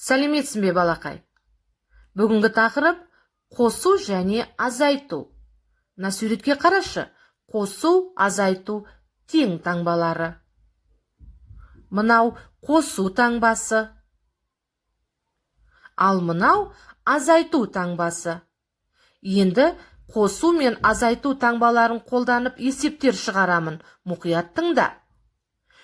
Сәлеметсің бе, балақай? Бүгінгі тақырып қосу және азайту. Мына суретке қарашы. Қосу, азайту тең таңбалары. Мынау қосу таңбасы. Ал мынау азайту таңбасы. Енді қосу мен азайту таңбаларын қолданып есептер шығарамын. Мұқият тыңда.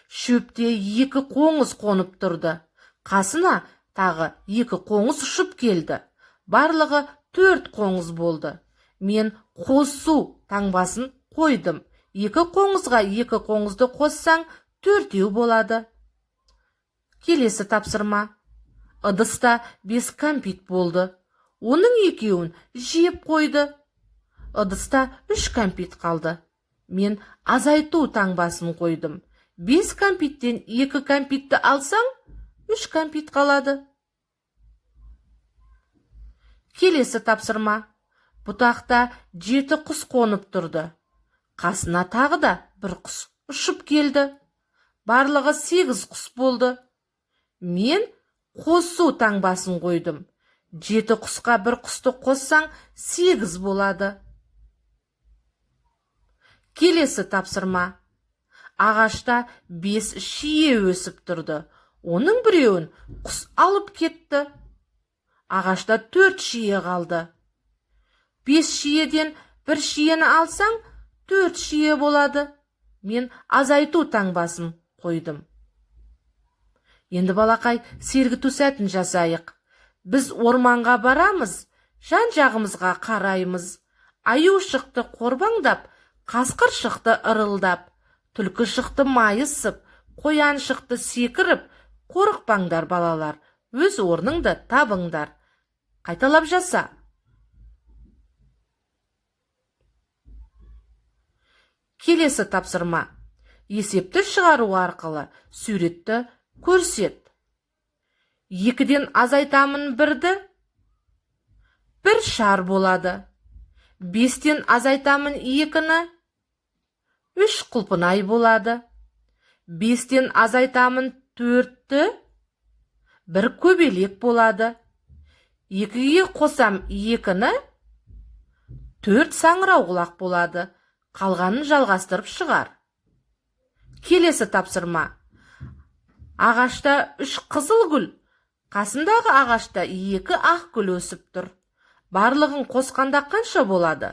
Шөпте екі қоңыз қонып тұрды. Қасына тағы екі қоңыз ұшып келді. Барлығы 4 қоңыз болды. Мен қосу таңбасын қойдым. Екі қоңызға екі қоңызды қоссаң 4 болады. Келесі тапсырма. Ыдыста 5 кәмпит болды. Оның екеуін жеп қойды. Ыдыста 3 кәмпит қалды. Мен азайту таңбасын қойдым. 5 кәмпиттен 2 кәмпитті алсаң, 3 кәмпит қалады. Келесі тапсырма. Бұтақта 7 құс қонып тұрды. Қасына тағы да бір құс ұшып келді. Барлығы 8 құс болды. Мен қосу таңбасын қойдым. 7 құсқа бір құсты қоссаң 8 болады. Келесі тапсырма. Ағашта 5 шие өсіп тұрды. Оның біреуін құс алып кетті. Ағашта 4 шие қалды. 5 шиеден бір шиені алсаң 4 шие болады. Мен азайту таңбасын қойдым. Енді балақай, сергіту сәтін жасайық. Біз орманға барамыз, жан-жағымызға қараймыз. Аю шықты қорбаңдап, қасқыр шықты ырылдап, түлкі шықты майысып, қоян шықты секіріп. Қорықпаңдар, балалар, өз орныңды табыңдар. Қайталап жаса. Келесі тапсырма. Есепті шығару арқылы суретті көрсет. 2-ден азайтамын 1-ді. 1 шар болады. 5-тен азайтамын 2-ні. 3 құлпынай болады. 5-тен азайтамын 4-ті. 1 көбелек болады. 2-ге қосам 2-ні. 4 саңырауқұлақ болады. Қалғанын жалғастырып шығар. Келесі тапсырма. Ағашта 3 қызыл гүл, қасындағы ағашта 2 ақ гүл өсіп тұр. Барлығын қосқанда қанша болады?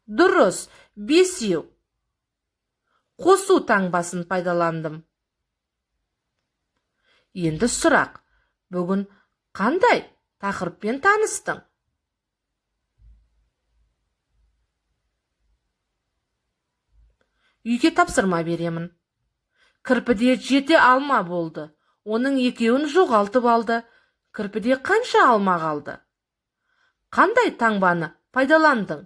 Дұрыс, 5. Қосу таңбасын пайдаландым. Енді сұрақ. Бүгін қандай тақырыппен таныстың? Үйге тапсырма беремін. Кірпіде 7 алма болды. Оның 2-ін жоғалтып алды. Кірпіде қанша алма қалды? Қандай таңбаны пайдаландың?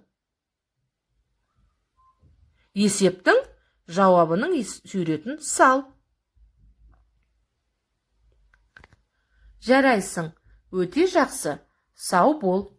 Есептің жауабының суретін сал. Жарайсың. Өте жақсы. Сау бол.